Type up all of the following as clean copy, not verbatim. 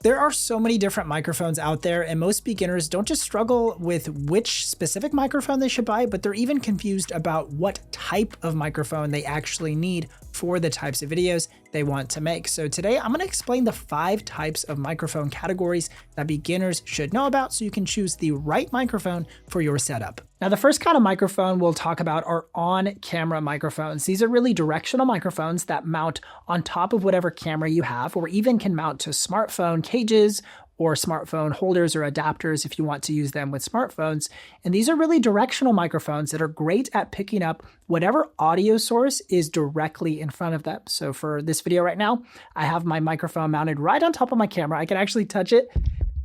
There are so many different microphones out there, and most beginners don't just struggle with which specific microphone they should buy, but they're even confused about what type of microphone they actually need for the types of videos they want to make. So today I'm going to explain the 5 types of microphone categories that beginners should know about so you can choose the right microphone for your setup. Now, the first kind of microphone we'll talk about are on-camera microphones. These are really directional microphones that mount on top of whatever camera you have, or even can mount to smartphone cages or smartphone holders or adapters if you want to use them with smartphones. And these are really directional microphones that are great at picking up whatever audio source is directly in front of them. So for this video right now, I have my microphone mounted right on top of my camera. I can actually touch it.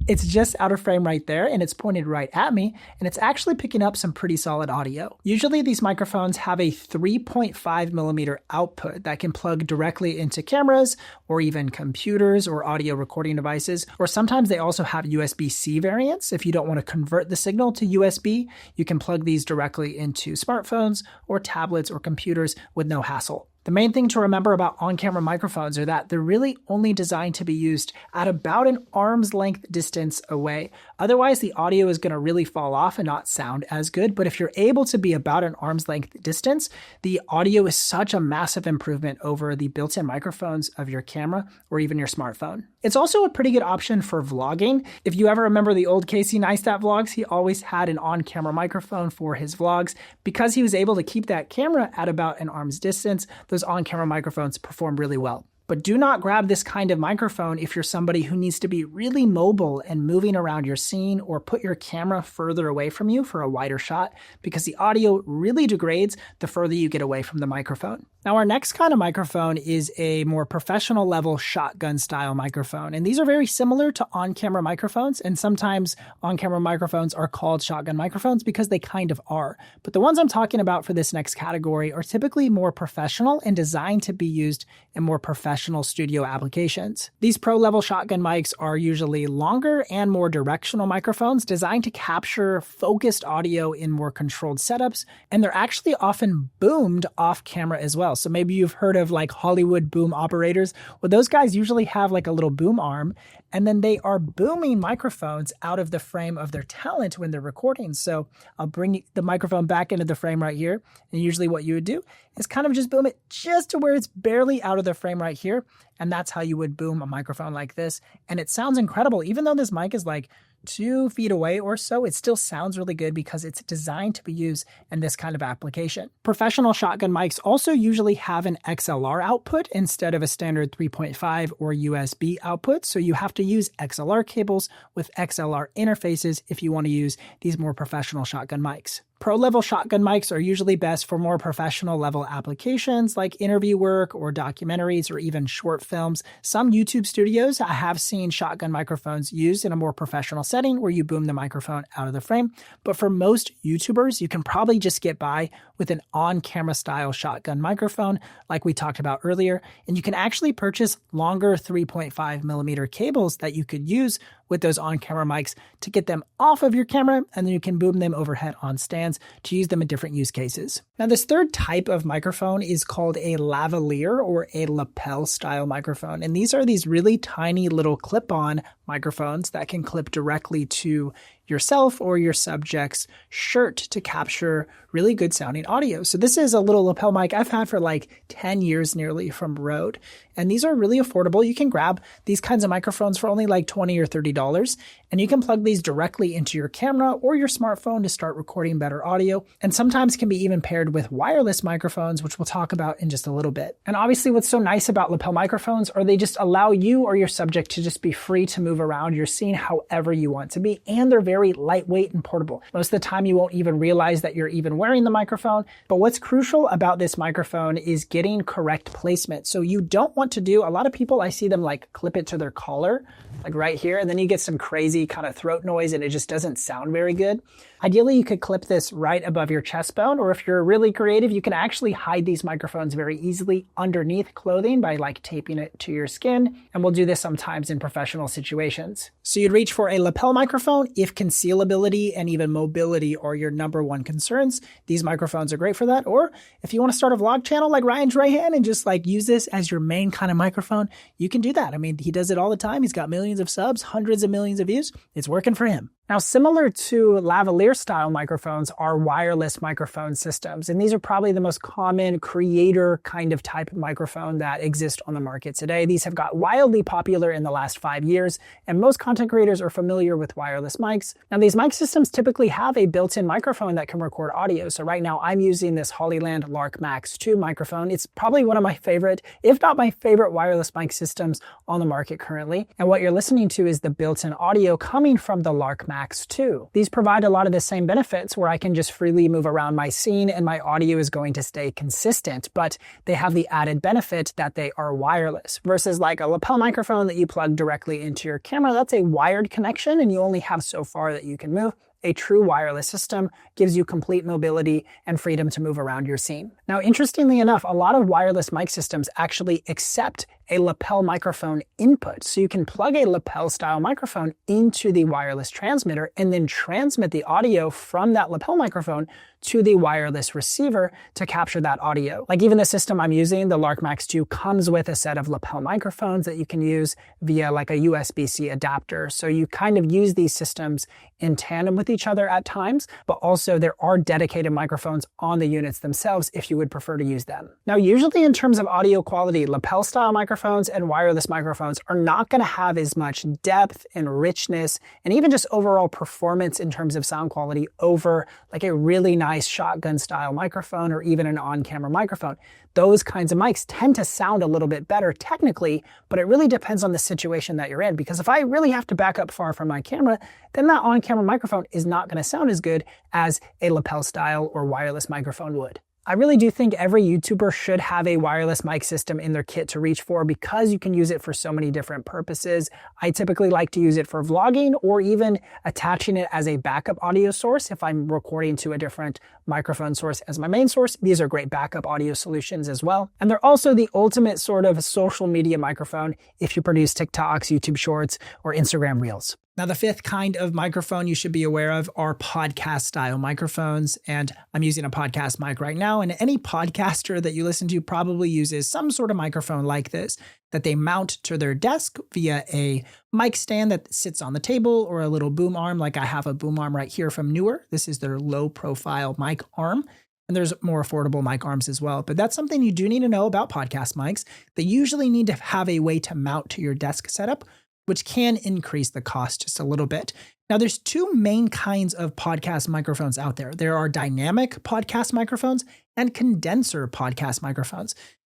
It's just out of frame right there, and it's pointed right at me, and it's actually picking up some pretty solid audio. Usually these microphones have a 3.5 millimeter output that can plug directly into cameras or even computers or audio recording devices, or sometimes they also have USB-C variants. If you don't want to convert the signal to USB, you can plug these directly into smartphones or tablets or computers with no hassle. The main thing to remember about on-camera microphones are that they're really only designed to be used at about an arm's length distance away. Otherwise, the audio is going to really fall off and not sound as good. But if you're able to be about an arm's length distance, the audio is such a massive improvement over the built-in microphones of your camera or even your smartphone. It's also a pretty good option for vlogging. If you ever remember the old Casey Neistat vlogs, he always had an on-camera microphone for his vlogs. Because he was able to keep that camera at about an arm's distance, those on-camera microphones perform really well. But do not grab this kind of microphone if you're somebody who needs to be really mobile and moving around your scene, or put your camera further away from you for a wider shot, because the audio really degrades the further you get away from the microphone. Now, our next kind of microphone is a more professional level shotgun style microphone. And these are very similar to on-camera microphones. And sometimes on-camera microphones are called shotgun microphones because they kind of are. But the ones I'm talking about for this next category are typically more professional and designed to be used in more professional studio applications. These pro-level shotgun mics are usually longer and more directional microphones designed to capture focused audio in more controlled setups. And they're actually often boomed off camera as well. So maybe you've heard of like Hollywood boom operators. Well, those guys usually have like a little boom arm, and then they are booming microphones out of the frame of their talent when they're recording. So I'll bring the microphone back into the frame right here. And usually what you would do is kind of just boom it just to where it's barely out of the frame right here. And that's how you would boom a microphone like this. And it sounds incredible. Even though this mic is like 2 feet away or so, it still sounds really good because it's designed to be used in this kind of application. Professional shotgun mics also usually have an XLR output instead of a standard 3.5 or USB output. So you have to use XLR cables with XLR interfaces if you want to use these more professional shotgun mics. Pro-level shotgun mics are usually best for more professional level applications like interview work or documentaries or even short films. Some YouTube studios I have seen shotgun microphones used in a more professional setting where you boom the microphone out of the frame. But for most YouTubers, you can probably just get by with an on-camera style shotgun microphone like we talked about earlier. And you can actually purchase longer 3.5 millimeter cables that you could use with those on-camera mics to get them off of your camera, and then you can boom them overhead on stands to use them in different use cases. Now, this third type of microphone is called a lavalier or a lapel style microphone. And these are these really tiny little clip-on microphones that can clip directly to yourself or your subject's shirt to capture really good sounding audio. So this is a little lapel mic I've had for like 10 years nearly from Rode. And these are really affordable. You can grab these kinds of microphones for only like $20 or $30. And you can plug these directly into your camera or your smartphone to start recording better audio. And sometimes can be even paired with wireless microphones, which we'll talk about in just a little bit. And obviously what's so nice about lapel microphones are they just allow you or your subject to just be free to move around your scene however you want to be. And they're very lightweight and portable. Most of the time you won't even realize that you're even wearing the microphone. But what's crucial about this microphone is getting correct placement. So you don't want to do, a lot of people I see them like clip it to their collar, like right here, and then you get some crazy kind of throat noise and it just doesn't sound very good. Ideally, you could clip this sits right above your chest bone, or if you're really creative, you can actually hide these microphones very easily underneath clothing by like taping it to your skin. And we'll do this sometimes in professional situations. So you'd reach for a lapel microphone if concealability and even mobility are your number one concerns. These microphones are great for that. Or if you want to start a vlog channel like Ryan Trahan and just like use this as your main kind of microphone, you can do that. I mean, he does it all the time. He's got millions of subs, hundreds of millions of views. It's working for him. Now, similar to lavalier style microphones are wireless microphone systems. And these are probably the most common creator kind of type of microphone that exist on the market today. These have got wildly popular in the last 5 years, and most content creators are familiar with wireless mics. Now, these mic systems typically have a built-in microphone that can record audio. So right now I'm using this Hollyland Lark Max 2 microphone. It's probably one of my favorite, if not my favorite wireless mic systems on the market currently. And what you're listening to is the built-in audio coming from the Lark Max 2. These provide a lot of the same benefits where I can just freely move around my scene and my audio is going to stay consistent, but they have the added benefit that they are wireless versus like a lapel microphone that you plug directly into your camera. That's a wired connection and you only have so far that you can move. A true wireless system gives you complete mobility and freedom to move around your scene. Now, interestingly enough, a lot of wireless mic systems actually accept a lapel microphone input. So you can plug a lapel style microphone into the wireless transmitter and then transmit the audio from that lapel microphone to the wireless receiver to capture that audio. Like even the system I'm using, the Lark Max 2, comes with a set of lapel microphones that you can use via like a USB-C adapter. So you kind of use these systems in tandem with each other at times, but also there are dedicated microphones on the units themselves if you would prefer to use them. Now, usually in terms of audio quality, lapel style microphones and wireless microphones are not going to have as much depth and richness and even just overall performance in terms of sound quality over like a really nice shotgun style microphone or even an on-camera microphone. Those kinds of mics tend to sound a little bit better technically, but it really depends on the situation that you're in, because if I really have to back up far from my camera, then that on-camera microphone is not going to sound as good as a lapel style or wireless microphone would. I really do think every YouTuber should have a wireless mic system in their kit to reach for because you can use it for so many different purposes. I typically like to use it for vlogging or even attaching it as a backup audio source if I'm recording to a different microphone source as my main source. These are great backup audio solutions as well. And they're also the ultimate sort of social media microphone if you produce TikToks, YouTube Shorts, or Instagram Reels. Now, the fifth kind of microphone you should be aware of are podcast style microphones. And I'm using a podcast mic right now. And any podcaster that you listen to probably uses some sort of microphone like this that they mount to their desk via a mic stand that sits on the table or a little boom arm. Like I have a boom arm right here from Newer. This is their low profile mic arm. And there's more affordable mic arms as well. But that's something you do need to know about podcast mics. They usually need to have a way to mount to your desk setup, which can increase the cost just a little bit. Now, there's two main kinds of podcast microphones out there. There are dynamic podcast microphones and condenser podcast microphones.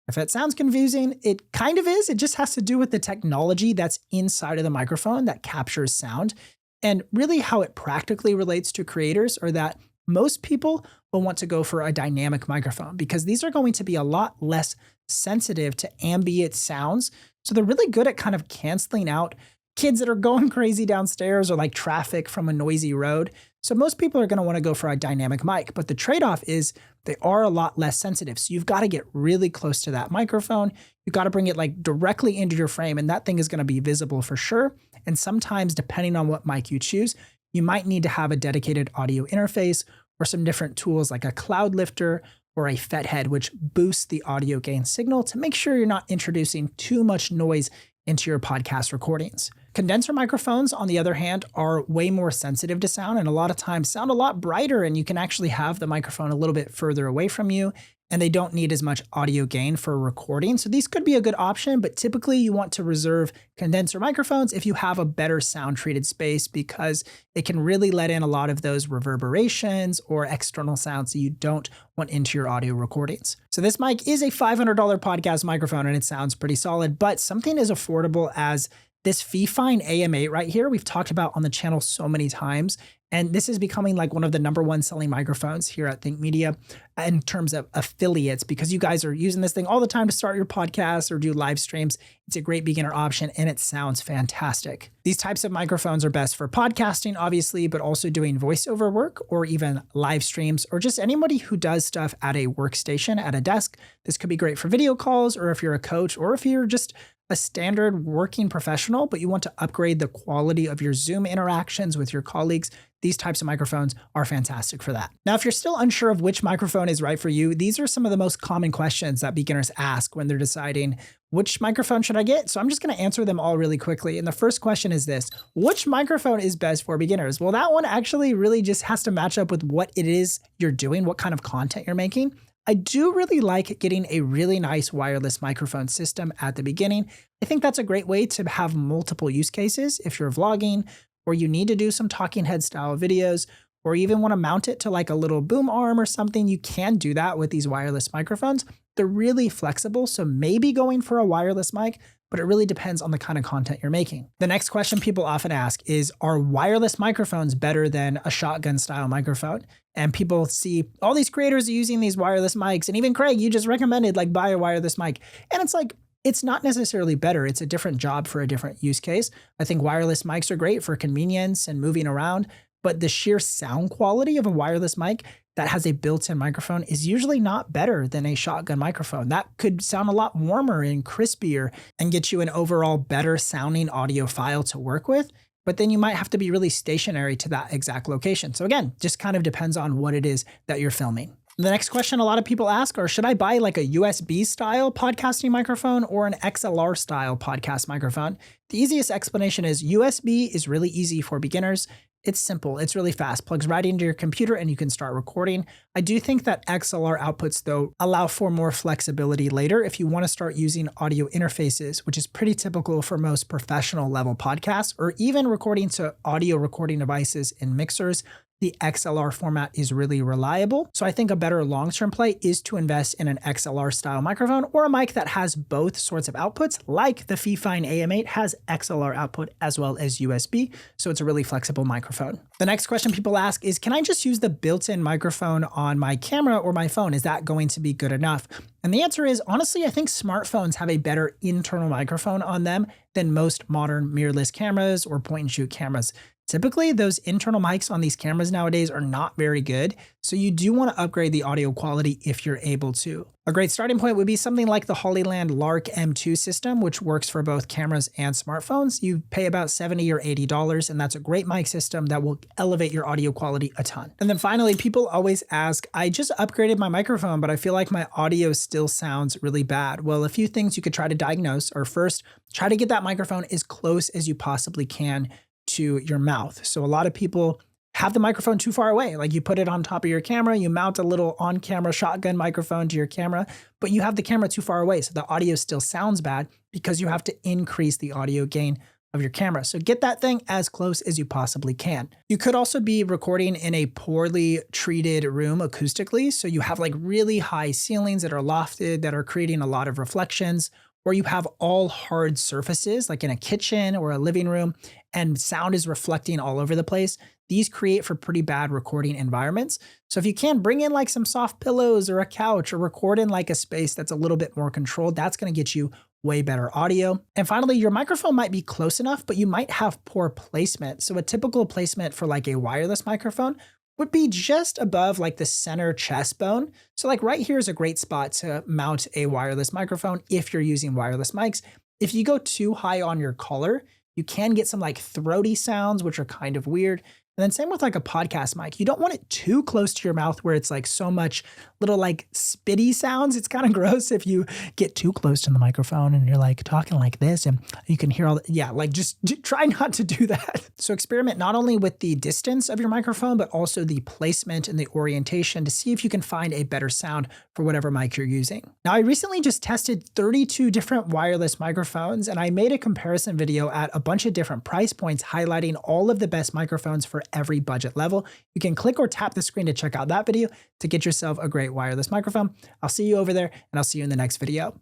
If it sounds confusing, it kind of is. It just has to do with the technology that's inside of the microphone that captures sound. And really how it practically relates to creators are that most people will want to go for a dynamic microphone because these are going to be a lot less sensitive to ambient sounds. So they're really good at kind of canceling out kids that are going crazy downstairs or like traffic from a noisy road. So most people are going to want to go for a dynamic mic, but the trade-off is they are a lot less sensitive. So you've got to get really close to that microphone. You've got to bring it like directly into your frame, and that thing is going to be visible for sure. And sometimes, depending on what mic you choose, you might need to have a dedicated audio interface or some different tools like a cloud lifter or a FET head, which boosts the audio gain signal to make sure you're not introducing too much noise into your podcast recordings. Condenser microphones, on the other hand, are way more sensitive to sound and a lot of times sound a lot brighter, and you can actually have the microphone a little bit further away from you, and they don't need as much audio gain for recording. So these could be a good option, but typically you want to reserve condenser microphones if you have a better sound treated space because it can really let in a lot of those reverberations or external sounds that you don't want into your audio recordings. So this mic is a $500 podcast microphone and it sounds pretty solid, but something as affordable as This Fifine AM8 right here, we've talked about on the channel so many times. And this is becoming like one of the #1 selling microphones here at Think Media in terms of affiliates, because you guys are using this thing all the time to start your podcasts or do live streams. It's a great beginner option and it sounds fantastic. These types of microphones are best for podcasting, obviously, but also doing voiceover work or even live streams, or just anybody who does stuff at a workstation, at a desk. This could be great for video calls, or if you're a coach, or if you're just a standard working professional, but you want to upgrade the quality of your Zoom interactions with your colleagues. These types of microphones are fantastic for that. Now, if you're still unsure of which microphone is right for you, these are some of the most common questions that beginners ask when they're deciding which microphone should I get? So I'm just going to answer them all really quickly. And the first question is this: which microphone is best for beginners? Well, that one actually really just has to match up with what it is you're doing, what kind of content you're making. I do really like getting a really nice wireless microphone system at the beginning. I think that's a great way to have multiple use cases if you're vlogging, or you need to do some talking head style videos, or even want to mount it to like a little boom arm or something. You can do that with these wireless microphones. They're really flexible, so maybe going for a wireless mic, but it really depends on the kind of content you're making. The next question people often ask is, are wireless microphones better than a shotgun style microphone? And people see all these creators using these wireless mics, and even Craig, you just recommended like buy a wireless mic. And it's like, it's not necessarily better. It's a different job for a different use case. I think wireless mics are great for convenience and moving around, but the sheer sound quality of a wireless mic that has a built-in microphone is usually not better than a shotgun microphone. That could sound a lot warmer and crispier and get you an overall better sounding audio file to work with, but then you might have to be really stationary to that exact location. So again, just kind of depends on what it is that you're filming. The next question a lot of people ask are, should I buy like a USB style podcasting microphone or an XLR style podcast microphone? The easiest explanation is USB is really easy for beginners. It's simple, it's really fast, plugs right into your computer and you can start recording. I do think that XLR outputs though allow for more flexibility later if you want to start using audio interfaces, which is pretty typical for most professional level podcasts, or even recording to audio recording devices and mixers. The XLR format is really reliable. So I think a better long-term play is to invest in an XLR style microphone or a mic that has both sorts of outputs, like the Fifine AM8 has XLR output as well as USB. So it's a really flexible microphone. The next question people ask is, can I just use the built-in microphone on my camera or my phone? Is that going to be good enough? And the answer is, honestly, I think smartphones have a better internal microphone on them than most modern mirrorless cameras or point and shoot cameras. Typically, those internal mics on these cameras nowadays are not very good, so you do want to upgrade the audio quality if you're able to. A great starting point would be something like the Hollyland Lark M2 system, which works for both cameras and smartphones. You pay about $70 or $80, and that's a great mic system that will elevate your audio quality a ton. And then finally, people always ask, I just upgraded my microphone, but I feel like my audio still sounds really bad. Well, a few things you could try to diagnose are, first, try to get that microphone as close as you possibly can to your mouth. So a lot of people have the microphone too far away. Like you put it on top of your camera, you mount a little on-camera shotgun microphone to your camera, but you have the camera too far away. So the audio still sounds bad because you have to increase the audio gain of your camera. So get that thing as close as you possibly can. You could also be recording in a poorly treated room acoustically. So you have like really high ceilings that are lofted, that are creating a lot of reflections, or you have all hard surfaces like in a kitchen or a living room and sound is reflecting all over the place. These create for pretty bad recording environments. So if you can, bring in like some soft pillows or a couch or record in like a space that's a little bit more controlled, that's going to get you way better audio. And finally, your microphone might be close enough, but you might have poor placement. So a typical placement for like a wireless microphone would be just above like the center chest bone. So like right here is a great spot to mount a wireless microphone if you're using wireless mics. If you go too high on your collar, you can get some like throaty sounds, which are kind of weird. And then same with like a podcast mic. You don't want it too close to your mouth where it's like so much little like spitty sounds. It's kind of gross if you get too close to the microphone and you're like talking like this and you can hear all the, yeah, like just try not to do that. So experiment not only with the distance of your microphone, but also the placement and the orientation to see if you can find a better sound for whatever mic you're using. Now, I recently just tested 32 different wireless microphones and I made a comparison video at a bunch of different price points highlighting all of the best microphones for every budget level. You can click or tap the screen to check out that video to get yourself a great wireless microphone. I'll see you over there and I'll see you in the next video.